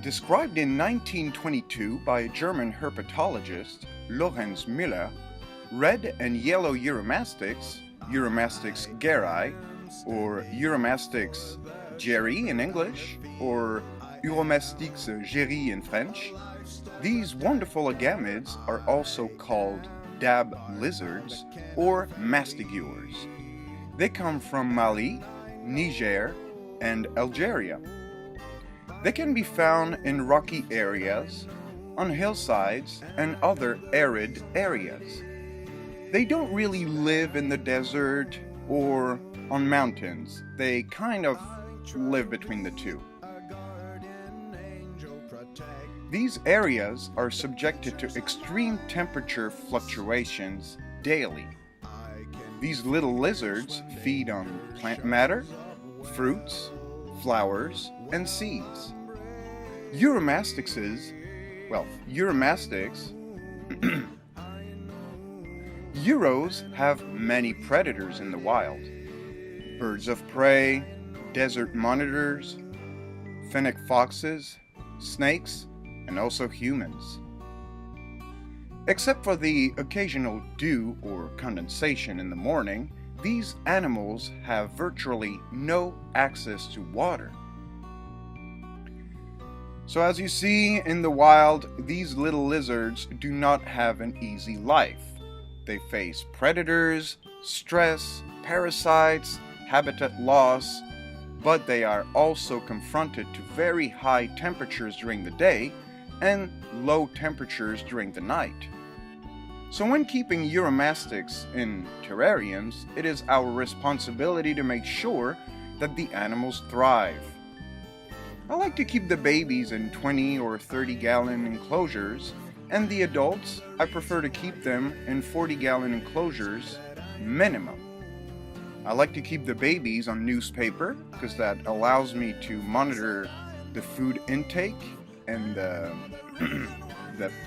Described in 1922 by a German herpetologist, Lorenz Müller, red and yellow Uromastyx, Uromastyx Geyri, or Uromastyx Geyri in English, or Uromastyx Geyri in French, these wonderful agamids are also called dab lizards or Mastigures. They come from Mali, Niger, and Algeria. They can be found in rocky areas, on hillsides, and other arid areas. They don't really live in the desert or on mountains. They kind of live between the two. These areas are subjected to extreme temperature fluctuations daily. These little lizards feed on plant matter, fruits, flowers, and seeds. Uromastyx Uros have many predators in the wild. Birds of prey, desert monitors, fennec foxes, snakes, and also humans. Except for the occasional dew or condensation in the morning, these animals have virtually no access to water. So as you see in the wild, these little lizards do not have an easy life. They face predators, stress, parasites, habitat loss, but they are also confronted to very high temperatures during the day and low temperatures during the night. So when keeping Uromastyx in terrariums, it is our responsibility to make sure that the animals thrive. I like to keep the babies in 20 or 30-gallon enclosures, and the adults, I prefer to keep them in 40-gallon enclosures minimum. I like to keep the babies on newspaper because that allows me to monitor the food intake and the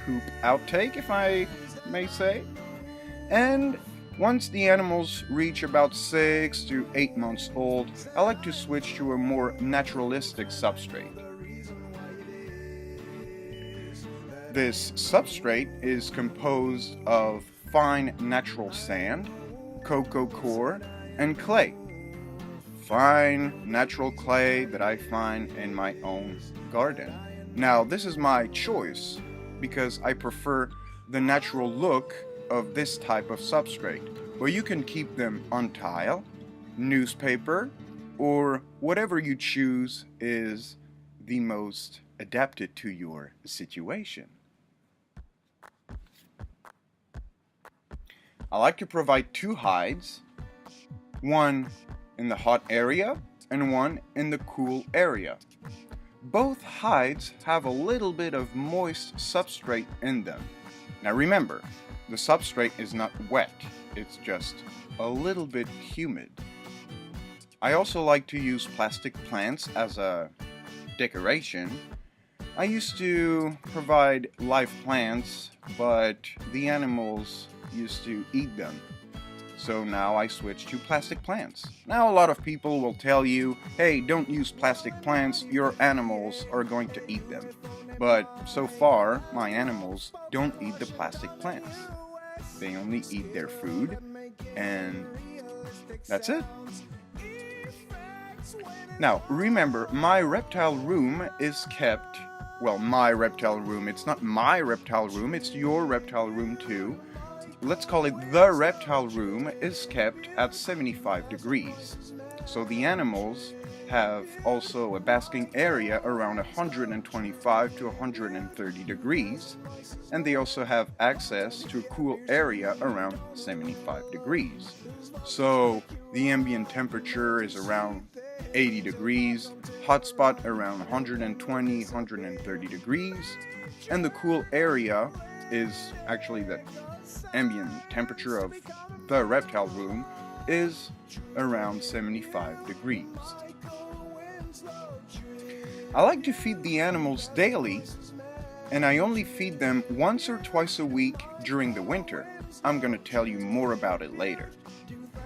poop outtake, if I may say. And once the animals reach about 6 to 8 months old, I like to switch to a more naturalistic substrate. This substrate is composed of fine natural sand, cocoa coir, and clay. Fine natural clay that I find in my own garden. Now, this is my choice because I prefer the natural look of this type of substrate, but you can keep them on tile, newspaper, or whatever you choose is the most adapted to your situation. I like to provide 2 hides, one in the hot area and one in the cool area. Both hides have a little bit of moist substrate in them. Now remember, the substrate is not wet, it's just a little bit humid. I also like to use plastic plants as a decoration. I used to provide live plants, but the animals used to eat them. So now I switched to plastic plants. Now a lot of people will tell you, hey, don't use plastic plants, your animals are going to eat them. But so far, my animals don't eat the plastic plants. They only eat their food, and that's it. Now, remember, my reptile room is kept, well, my reptile room, it's not my reptile room, it's your reptile room too. Let's call it the reptile room is kept at 75 degrees. So the animals have also a basking area around 125 to 130 degrees, and they also have access to a cool area around 75 degrees. So the ambient temperature is around 80 degrees, hotspot around 120, 130 degrees, and the cool area is actually the ambient temperature of the reptile room is around 75 degrees. I like to feed the animals daily, and I only feed them once or twice a week during the winter. I'm going to tell you more about it later.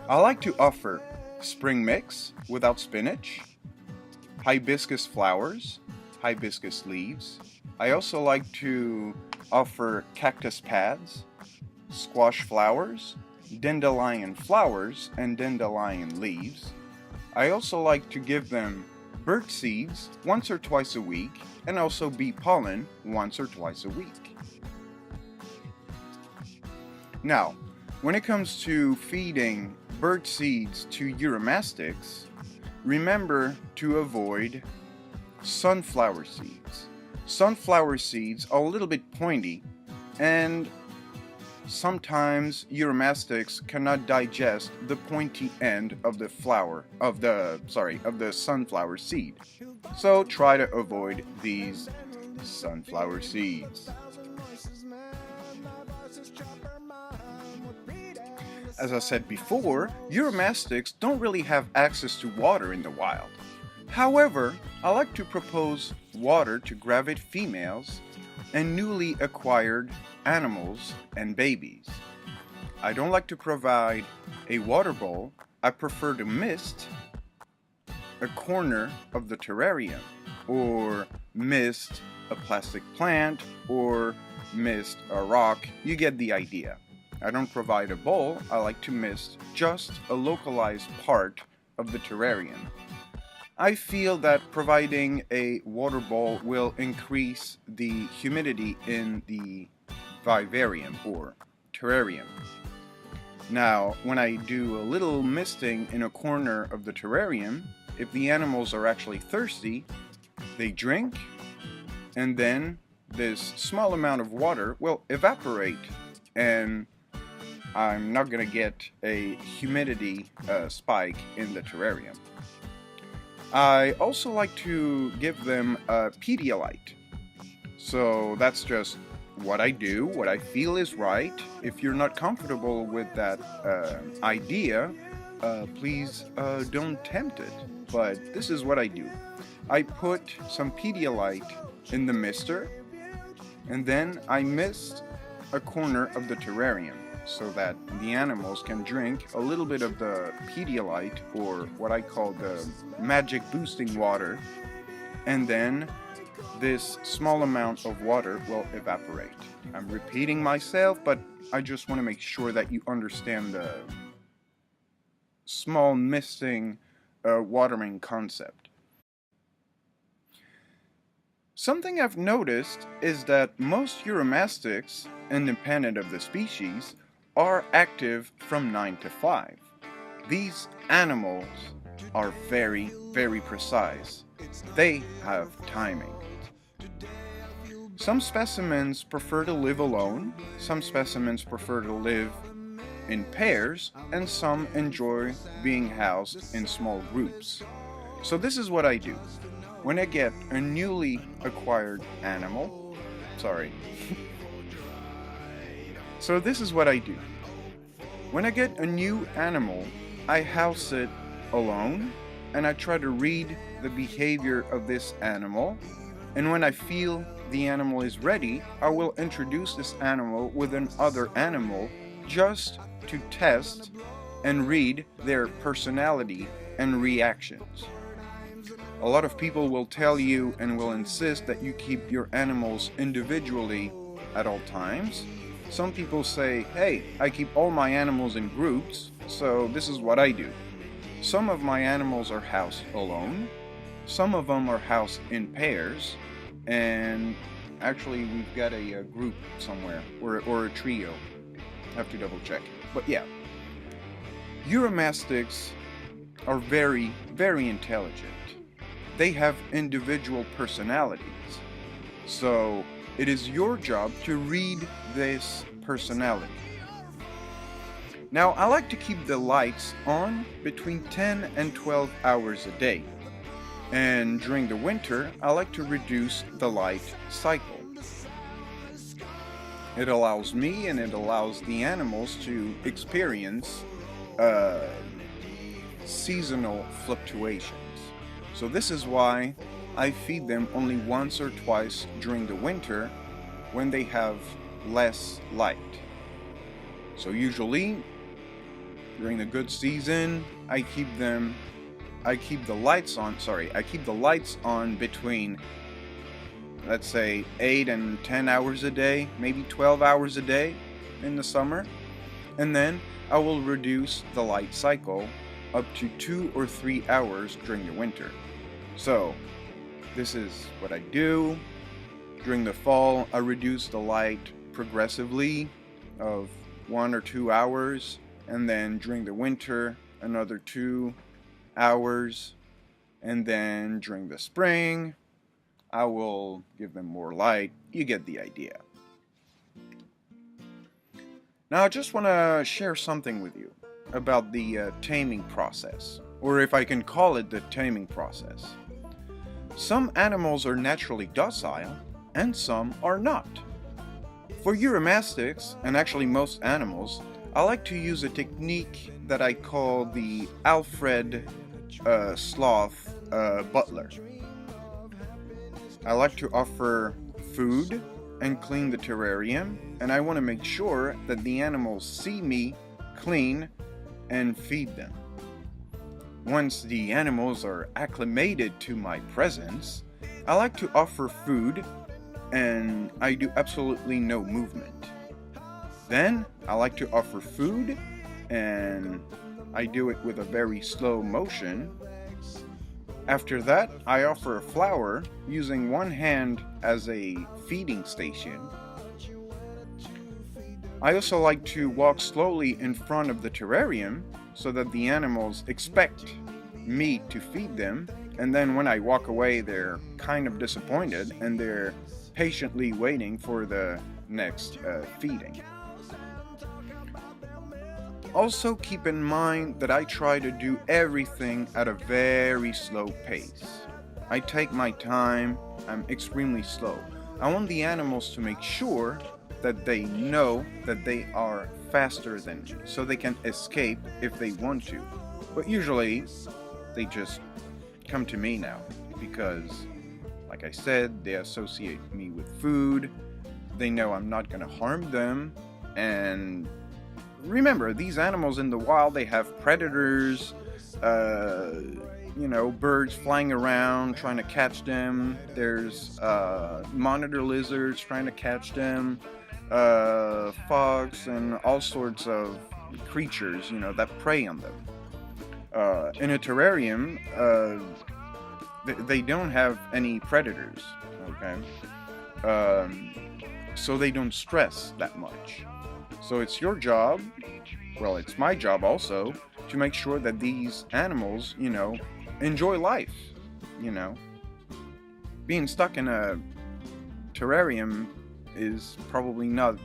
I like to offer spring mix without spinach, hibiscus flowers, hibiscus leaves. I also like to offer cactus pads, squash flowers, dandelion flowers, and dandelion leaves. I also like to give them bird seeds once or twice a week, and also bee pollen once or twice a week. Now, when it comes to feeding bird seeds to Uromastyx, remember to avoid sunflower seeds. Sunflower seeds are a little bit pointy, and sometimes Uromastyx cannot digest the pointy end of the sunflower seed. So try to avoid these sunflower seeds. As I said before, Uromastyx don't really have access to water in the wild. However, I like to propose water to gravid females and newly acquired animals and babies. I don't like to provide a water bowl. I prefer to mist a corner of the terrarium, or mist a plastic plant, or mist a rock. You get the idea. I don't provide a bowl. I like to mist just a localized part of the terrarium. I feel that providing a water bowl will increase the humidity in the vivarium or terrarium. Now, when I do a little misting in a corner of the terrarium, if the animals are actually thirsty, they drink, and then this small amount of water will evaporate, and I'm not going to get a humidity spike in the terrarium. I also like to give them a Pedialyte. So that's just what I do, what I feel is right. If you're not comfortable with that idea, please don't tempt it. But this is what I do. I put some Pedialyte in the mister, and then I mist a corner of the terrarium so that the animals can drink a little bit of the Pedialyte, or what I call the magic boosting water, and then this small amount of water will evaporate. I'm repeating myself, but I just want to make sure that you understand the small misting watering concept. Something I've noticed is that most Uromastyx, independent of the species, are active from 9 to 5. These animals are very, very precise. They have timing. Some specimens prefer to live alone, some specimens prefer to live in pairs, and some enjoy being housed in small groups. So this is what I do. When I get a newly acquired animal, So this is what I do. When I get a new animal, I house it alone, and I try to read the behavior of this animal, and when I feel the animal is ready, I will introduce this animal with another animal just to test and read their personality and reactions. A lot of people will tell you and will insist that you keep your animals individually at all times. Some people say, hey, I keep all my animals in groups, so this is what I do. Some of my animals are housed alone, some of them are housed in pairs, and actually we've got a group somewhere, or a trio. I have to double check. But yeah, Uromastyx are very, very intelligent. They have individual personalities. So it is your job to read this personality. Now, I like to keep the lights on between 10 and 12 hours a day. And during the winter, I like to reduce the light cycle. It allows me and it allows the animals to experience seasonal fluctuations. So this is why I feed them only once or twice during the winter when they have less light. So usually during the good season, I keep the lights on between let's say 8 and 10 hours a day, maybe 12 hours a day in the summer. And then I will reduce the light cycle up to 2 or 3 hours during the winter. So this is what I do. During the fall, I reduce the light progressively of 1 or 2 hours, and then during the winter another 2 hours, and then during the spring I will give them more light. You get the idea. Now I just want to share something with you about the taming process, or if I can call it the taming process. Some animals are naturally docile and some are not. For Uromastyx, and actually most animals, I like to use a technique that I call the Alfred Sloth Butler. I like to offer food and clean the terrarium, and I want to make sure that the animals see me clean and feed them. Once the animals are acclimated to my presence, I like to offer food and I do absolutely no movement. Then I like to offer food and I do it with a very slow motion. After that, I offer a flower using one hand as a feeding station. I also like to walk slowly in front of the terrarium so that the animals expect me to feed them, and then when I walk away they're kind of disappointed and they're patiently waiting for the next feeding. Also keep in mind that I try to do everything at a very slow pace. I take my time, I'm extremely slow. I want the animals to make sure that they know that they are faster than me, so they can escape if they want to. But usually, they just come to me now, because, like I said, they associate me with food, they know I'm not gonna harm them, and remember, these animals in the wild, they have predators, birds flying around trying to catch them. There's monitor lizards trying to catch them, frogs, and all sorts of creatures, that prey on them. In a terrarium, they don't have any predators, okay? So they don't stress that much. So it's your job, well, it's my job also, to make sure that these animals, enjoy life, Being stuck in a terrarium is probably not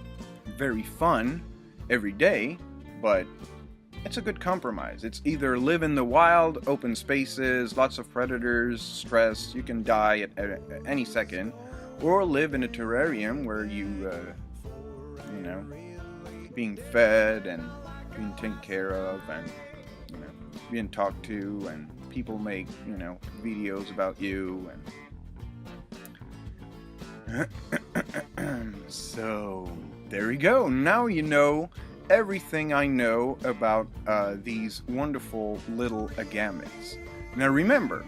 very fun every day, but it's a good compromise. It's either live in the wild, open spaces, lots of predators, stress, you can die at any second, or live in a terrarium where you being fed and being taken care of and being talked to, and people make videos about you, and so there you go. Now you know everything I know about these wonderful little agamids. Now remember,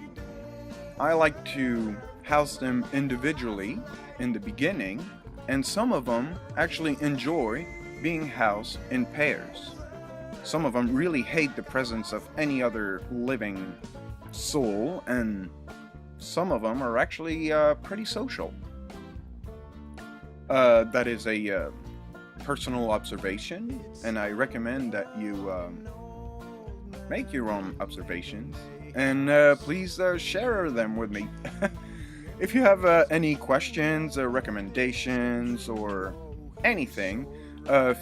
I like to house them individually in the beginning, and some of them actually enjoy being housed in pairs. Some of them really hate the presence of any other living soul, and some of them are actually pretty social. That is a personal observation, and I recommend that you make your own observations, and please share them with me. If you have any questions or recommendations or anything,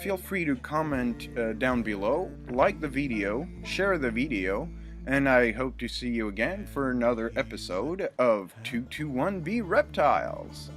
feel free to comment down below, like the video, share the video, and I hope to see you again for another episode of 221B Reptiles.